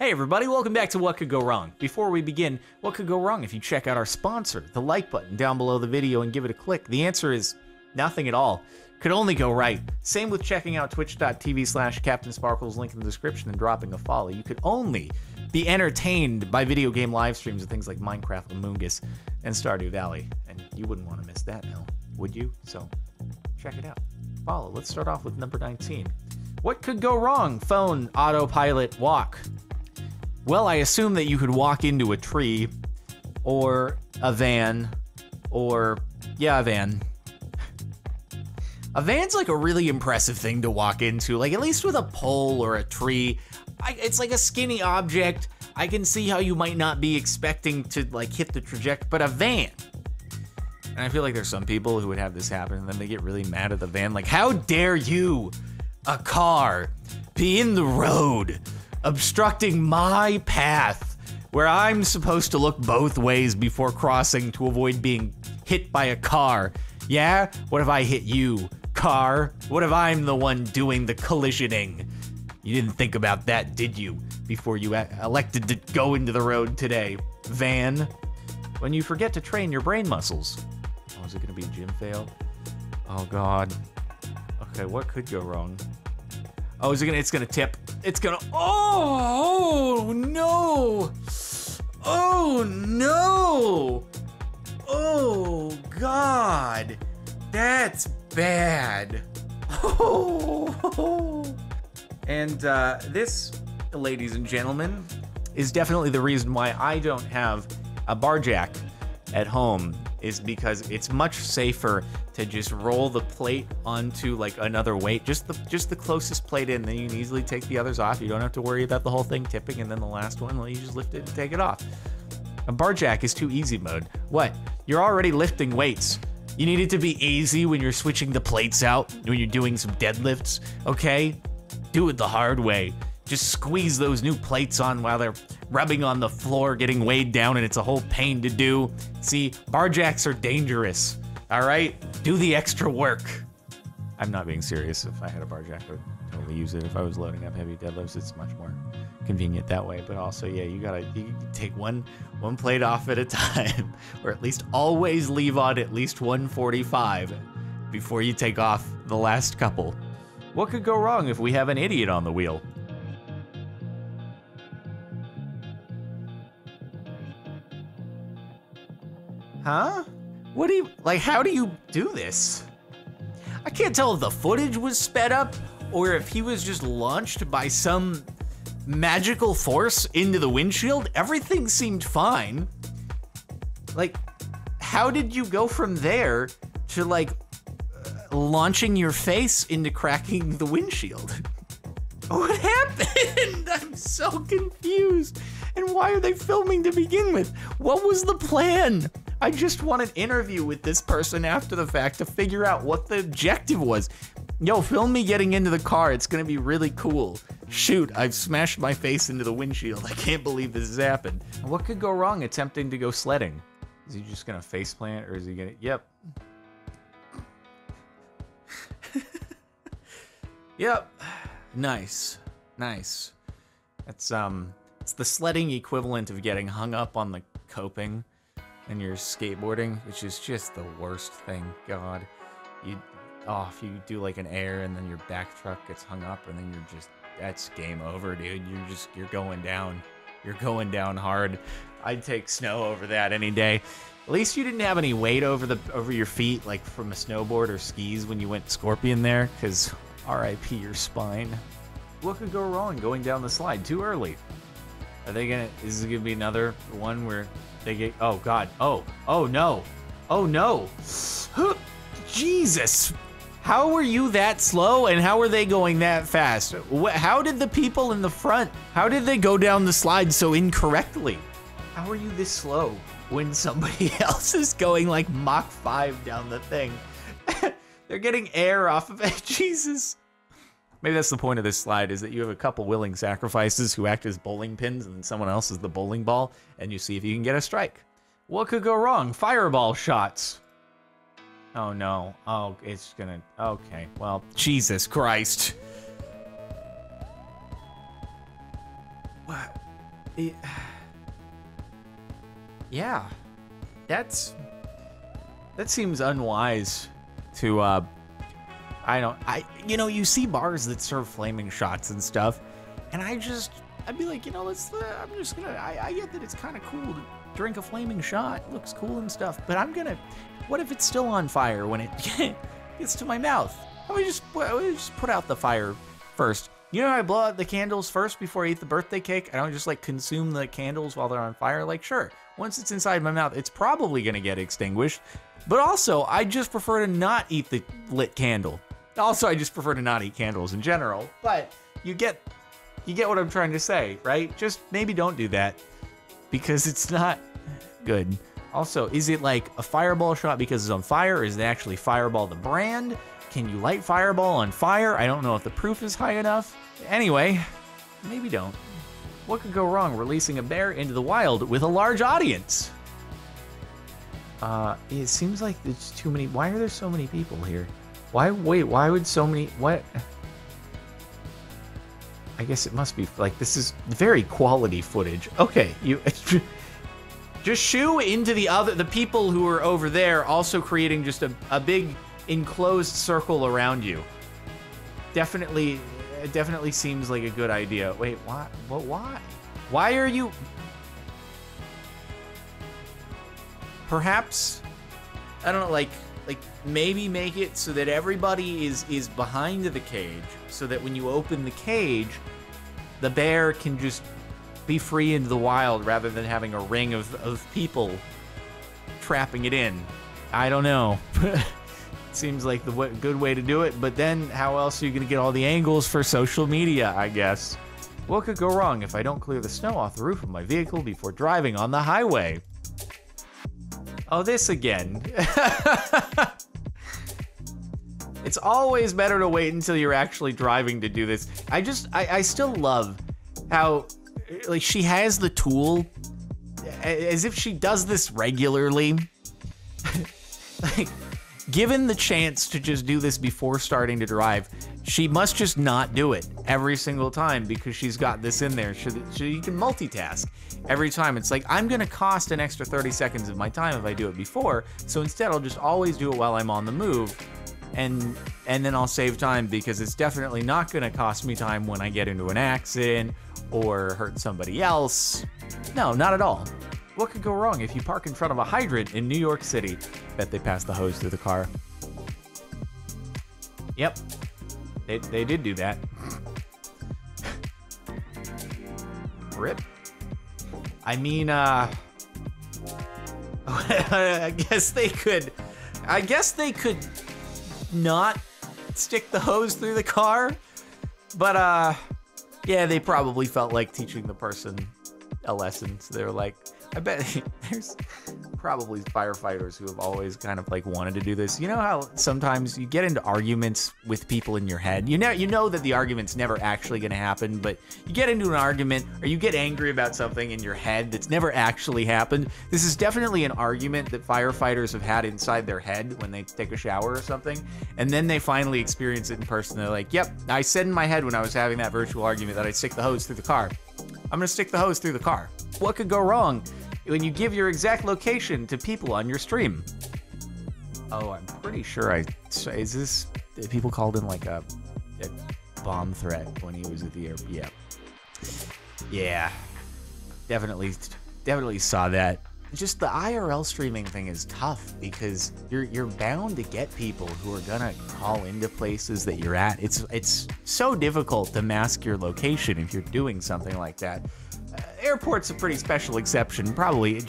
Hey everybody, welcome back to What Could Go Wrong. Before we begin, what could go wrong if you check out our sponsor, the like button down below the video and give it a click? The answer is nothing at all. Could only go right. Same with checking out twitch.tv/CaptainSparkles, link in the description, and dropping a follow. You could only be entertained by video game live streams of things like Minecraft, Among Us, and Stardew Valley. And you wouldn't want to miss that now, would you? So check it out. Follow. Let's start off with number 19. What could go wrong? Phone, autopilot, walk. Well, I assume that you could walk into a tree, or a van, or, yeah, a van. A van's like a really impressive thing to walk into, like at least with a pole or a tree. It's like a skinny object. I can see how you might not be expecting to like hit the trajectory, but a van. And I feel like there's some people who would have this happen and then they get really mad at the van. Like, how dare you, a car, be in the road, obstructing my path where I'm supposed to look both ways before crossing to avoid being hit by a car. Yeah? What if I hit you, car? What if I'm the one doing the collisioning? You didn't think about that, did you, before you elected to go into the road today, van? When you forget to train your brain muscles. Oh, is it gonna be a gym fail? Oh God. Okay, what could go wrong? Oh, it's gonna tip. It's gonna, oh no! Oh no! Oh God! That's bad. Oh. And this, ladies and gentlemen, is definitely the reason why I don't have a bar jack at home, is because it's much safer to just roll the plate onto like another weight, just the closest plate in, then you can easily take the others off. You don't have to worry about the whole thing tipping, and then the last one, well, you just lift it and take it off. A bar jack is too easy mode. What? You're already lifting weights. You need it to be easy when you're switching the plates out, when you're doing some deadlifts, okay? Do it the hard way. Just squeeze those new plates on while they're rubbing on the floor, getting weighed down, and it's a whole pain to do. See, bar jacks are dangerous, all right? Do the extra work. I'm not being serious. If I had a bar jack, I would totally use it. If I was loading up heavy deadlifts, it's much more convenient that way. But also, yeah, you take one plate off at a time, or at least always leave on at least 145 before you take off the last couple. What could go wrong if we have an idiot on the wheel? Huh? What do you, like, how do you do this? I can't tell if the footage was sped up or if he was just launched by some magical force into the windshield. Everything seemed fine. Like, how did you go from there to like launching your face into cracking the windshield? What happened? I'm so confused. And why are they filming to begin with? What was the plan? I just want an interview with this person after the fact to figure out what the objective was. Yo, film me getting into the car. It's gonna be really cool. Shoot, I've smashed my face into the windshield. I can't believe this has happened. What could go wrong attempting to go sledding? Is he just gonna faceplant, or is he gonna, yep. Yep, nice, nice. It's the sledding equivalent of getting hung up on the coping and you're skateboarding, which is just the worst thing. God, if you do like an air and then your back truck gets hung up and then that's game over, dude. You're going down. You're going down hard. I'd take snow over that any day. At least you didn't have any weight over your feet, like from a snowboard or skis when you went scorpion there, because RIP your spine. What could go wrong going down the slide too early? Is it gonna be another one where they get, oh God, oh no, oh no. Jesus, how were you that slow and how are they going that fast? How did the people in the front, how did they go down the slide so incorrectly? How are you this slow when somebody else is going like Mach 5 down the thing? They're getting air off of it, Jesus. Maybe that's the point of this slide, is that you have a couple willing sacrifices who act as bowling pins and then someone else is the bowling ball, and you see if you can get a strike. What could go wrong? Fireball shots. Oh no. Oh, it's gonna, okay. Well, Jesus Christ. What? Yeah, that seems unwise to, you see bars that serve flaming shots and stuff, and I'd be like, I get that it's kind of cool to drink a flaming shot. It looks cool and stuff, but what if it's still on fire when it gets to my mouth? I would just put out the fire first. You know how I blow out the candles first before I eat the birthday cake? I don't just like consume the candles while they're on fire. Like, sure, once it's inside my mouth, it's probably gonna get extinguished. But also, I just prefer to not eat the lit candle. Also, I just prefer to not eat candles in general. But you get what I'm trying to say, right? Just maybe don't do that because it's not good. Also, is it like a fireball shot because it's on fire? Or is it actually Fireball the brand? Can you light Fireball on fire? I don't know if the proof is high enough. Anyway, maybe don't. What could go wrong releasing a bear into the wild with a large audience? It seems like there's too many. Why are there so many people here? Why would so many, what? I guess it must be like, this is very quality footage. Okay, you just shoo into the people who are over there, also creating just a big enclosed circle around you. It definitely seems like a good idea. Wait, why? What? Why? Why are you? Perhaps, I don't know, like maybe make it so that everybody is behind the cage, so that when you open the cage, the bear can just be free into the wild rather than having a ring of people trapping it in. I don't know. Seems like the good way to do it, but then how else are you gonna get all the angles for social media, I guess? What could go wrong if I don't clear the snow off the roof of my vehicle before driving on the highway? Oh, this again. It's always better to wait until you're actually driving to do this. I still love how, like, she has the tool as if she does this regularly. Like, given the chance to just do this before starting to drive, she must just not do it every single time because she's got this in there. She can multitask every time. It's like, I'm gonna cost an extra 30 seconds of my time if I do it before, so instead I'll just always do it while I'm on the move, and then I'll save time because it's definitely not gonna cost me time when I get into an accident or hurt somebody else. No, not at all. What could go wrong if you park in front of a hydrant in New York City? Bet they passed the hose through the car. Yep, they did do that. Rip. I mean, I guess they could not stick the hose through the car, but yeah, they probably felt like teaching the person a lesson. So they were like, I bet there's probably firefighters who have always kind of like wanted to do this. You know how sometimes you get into arguments with people in your head? You know that the argument's never actually going to happen, but you get into an argument or you get angry about something in your head that's never actually happened. This is definitely an argument that firefighters have had inside their head when they take a shower or something, and then they finally experience it in person. They're like, yep, I said in my head when I was having that virtual argument that I'd stick the hose through the car. I'm gonna stick the hose through the car. What could go wrong when you give your exact location to people on your stream? Oh, I'm pretty sure is this, people called him like a bomb threat when he was at the airport. Yeah, definitely saw that. Just the IRL streaming thing is tough because you're bound to get people who are gonna call into places that you're at. It's so difficult to mask your location if you're doing something like that. Airport's a pretty special exception. Probably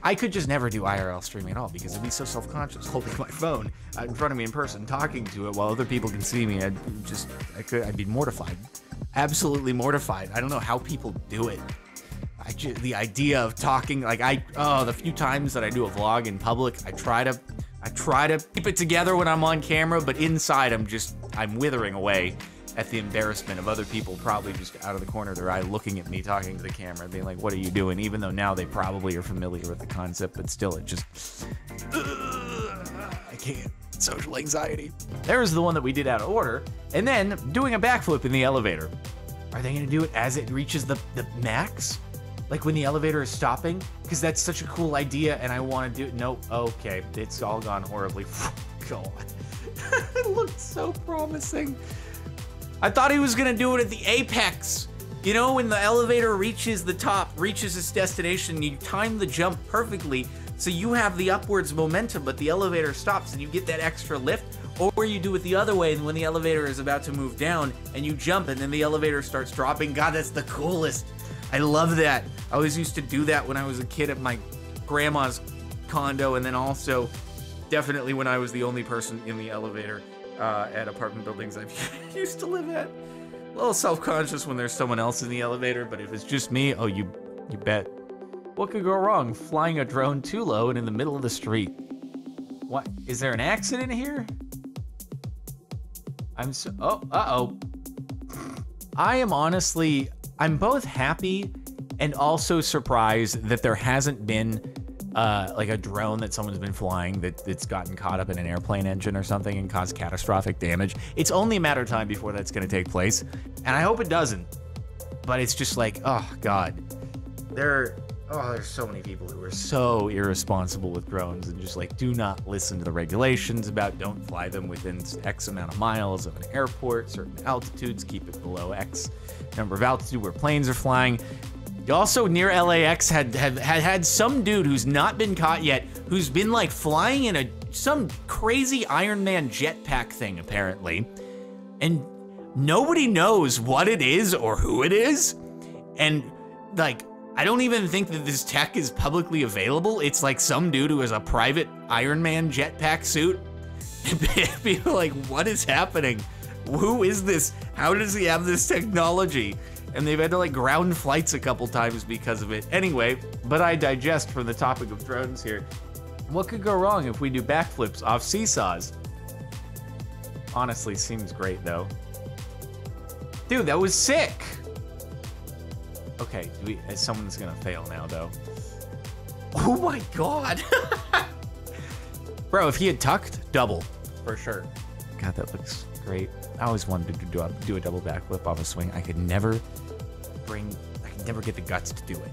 I could just never do IRL streaming at all because I'd be so self-conscious holding my phone in front of me in person, talking to it while other people can see me. I'd be mortified, absolutely mortified. I don't know how people do it. The idea of talking, like the few times that I do a vlog in public, I try to keep it together when I'm on camera, but inside I'm withering away at the embarrassment of other people probably just out of the corner of their eye looking at me talking to the camera, being like, what are you doing? Even though now they probably are familiar with the concept, but still it just, I can't. Social anxiety. There's the one that we did out of order, and then doing a backflip in the elevator. Are they gonna do it as it reaches the max? Like when the elevator is stopping, because that's such a cool idea and I want to do it. Nope. Okay, it's all gone horribly. God. It looked so promising. I thought he was gonna do it at the apex. You know, when the elevator reaches the top, reaches its destination, you time the jump perfectly so you have the upwards momentum, but the elevator stops and you get that extra lift. Or you do it the other way, and when the elevator is about to move down and you jump and then the elevator starts dropping. God, that's the coolest. I love that. I always used to do that when I was a kid at my grandma's condo, and then also definitely when I was the only person in the elevator at apartment buildings I used to live at. A little self-conscious when there's someone else in the elevator, but if it's just me, oh, you bet. What could go wrong? Flying a drone too low and in the middle of the street. What? Is there an accident here? Uh-oh. I'm both happy and also surprised that there hasn't been like a drone that someone's been flying that's gotten caught up in an airplane engine or something and caused catastrophic damage. It's only a matter of time before that's gonna take place, and I hope it doesn't. But it's just like, oh God, there's so many people who are so irresponsible with drones and just like do not listen to the regulations about don't fly them within X amount of miles of an airport, certain altitudes, keep it below X number of altitude where planes are flying. Also near LAX had some dude who's not been caught yet, who's been like flying in some crazy Iron Man jetpack thing apparently, and nobody knows what it is or who it is, and like I don't even think that this tech is publicly available. It's like some dude who has a private Iron Man jetpack suit. People are like, what is happening? Who is this? How does he have this technology? And they've had to like ground flights a couple times because of it. Anyway, but I digest from the topic of drones here. What could go wrong if we do backflips off seesaws? Honestly, seems great though. Dude, that was sick. Okay, someone's gonna fail now though. Oh my God. Bro, if he had tucked, double, for sure. God, that looks great. I always wanted to do a double backflip off a swing. I could never get the guts to do it.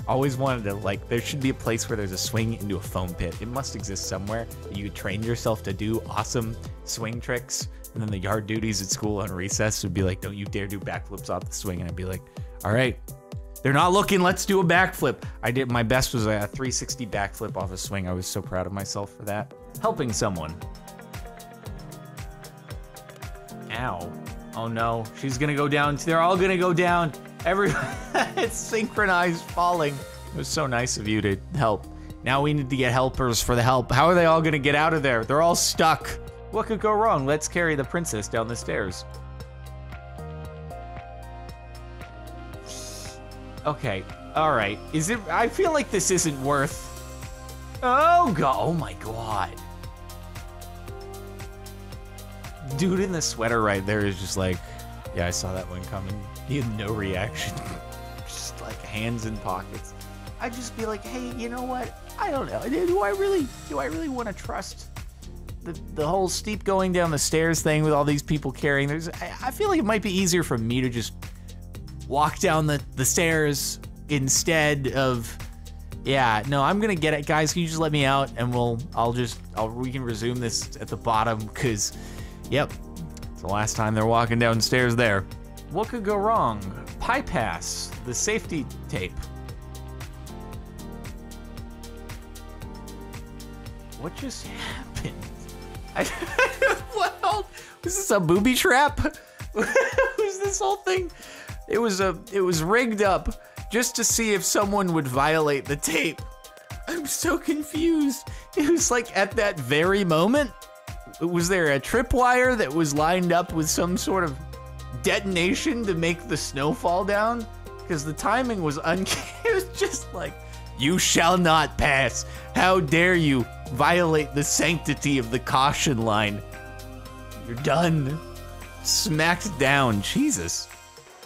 Always wanted to, like, there should be a place where there's a swing into a foam pit. It must exist somewhere. You train yourself to do awesome swing tricks, and then the yard duties at school on recess would be like, don't you dare do backflips off the swing. And I'd be like, all right, they're not looking, let's do a backflip. I did, my best was a 360 backflip off a swing. I was so proud of myself for that. Helping someone. Ow. Oh no, she's gonna go down. They're all gonna go down. It's synchronized falling. It was so nice of you to help. Now we need to get helpers for the help. How are they all gonna get out of there? They're all stuck. What could go wrong? Let's carry the princess down the stairs. Okay, all right. Is it, I feel like this isn't worth. Oh God, oh my God. Dude in the sweater right there is just like, yeah, I saw that one coming. He had no reaction. Just like hands in pockets. I'd just be like, hey, you know what? I don't know. Do I really want to trust the whole steep going down the stairs thing with all these people carrying? I feel like it might be easier for me to just walk down the stairs instead of, yeah, no, I'm gonna get it, guys. Can you just let me out and we can resume this at the bottom, cause, yep, it's the last time they're walking downstairs there. What could go wrong? Pie pass, the safety tape. What just happened? What? Was this a booby trap? Was this whole thing? It was rigged up just to see if someone would violate the tape. I'm so confused. It was like at that very moment, was there a tripwire that was lined up with some sort of detonation to make the snow fall down? Because the timing was it was just like, you shall not pass. How dare you violate the sanctity of the caution line. You're done. Smacked down, Jesus.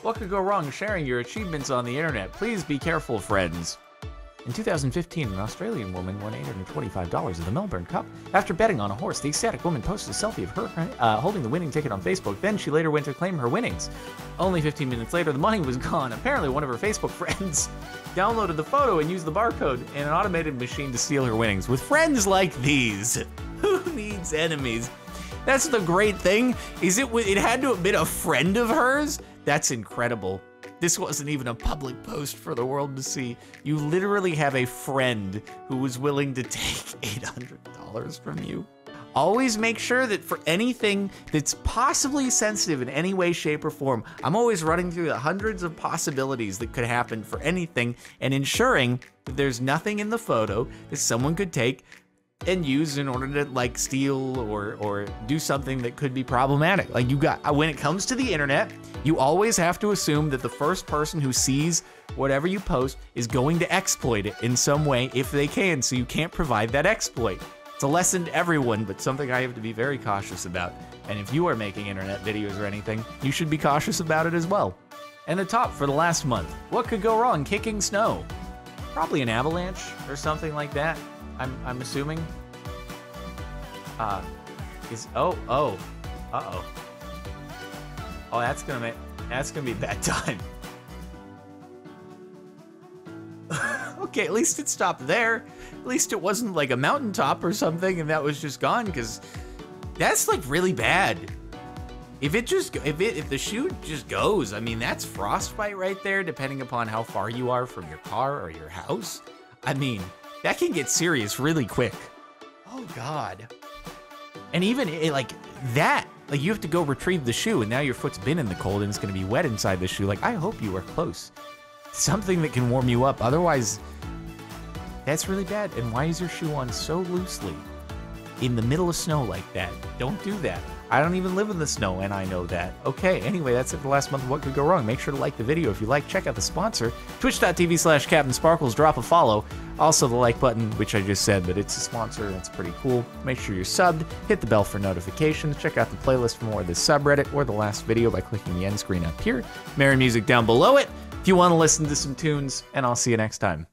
What could go wrong sharing your achievements on the internet? Please be careful, friends. In 2015, an Australian woman won $825 at the Melbourne Cup. After betting on a horse, the ecstatic woman posted a selfie of her holding the winning ticket on Facebook. Then she later went to claim her winnings. Only 15 minutes later, the money was gone. Apparently, one of her Facebook friends downloaded the photo and used the barcode in an automated machine to steal her winnings. With friends like these, who needs enemies? That's the great thing, is it had to have been a friend of hers? That's incredible. This wasn't even a public post for the world to see. You literally have a friend who was willing to take $800 from you. Always make sure that for anything that's possibly sensitive in any way, shape, or form, I'm always running through the hundreds of possibilities that could happen for anything and ensuring that there's nothing in the photo that someone could take and use in order to like steal or do something that could be problematic. Like when it comes to the internet, you always have to assume that the first person who sees whatever you post is going to exploit it in some way if they can, so you can't provide that exploit. It's a lesson to everyone, but something I have to be very cautious about. And if you are making internet videos or anything, you should be cautious about it as well. And the top for the last month, what could go wrong? Kicking snow. Probably an avalanche or something like that. I'm assuming. Oh, uh-oh. Oh, that's gonna be a bad time. Okay, at least it stopped there. At least it wasn't like a mountaintop or something and that was just gone, because that's like really bad. If the shoe just goes, I mean, that's frostbite right there, depending upon how far you are from your car or your house. I mean, that can get serious really quick. Oh God. And even like you have to go retrieve the shoe and now your foot's been in the cold and it's gonna be wet inside the shoe. Like, I hope you are close. Something that can warm you up. Otherwise, that's really bad. And why is your shoe on so loosely in the middle of snow like that? Don't do that. I don't even live in the snow, and I know that. Okay, anyway, that's it for the last month of What Could Go Wrong. Make sure to like the video if you like. Check out the sponsor, twitch.tv/CaptainSparkles. Drop a follow. Also the like button, which I just said, but it's a sponsor, and it's pretty cool. Make sure you're subbed. Hit the bell for notifications. Check out the playlist for more of this subreddit or the last video by clicking the end screen up here. Merry music down below it if you want to listen to some tunes, and I'll see you next time.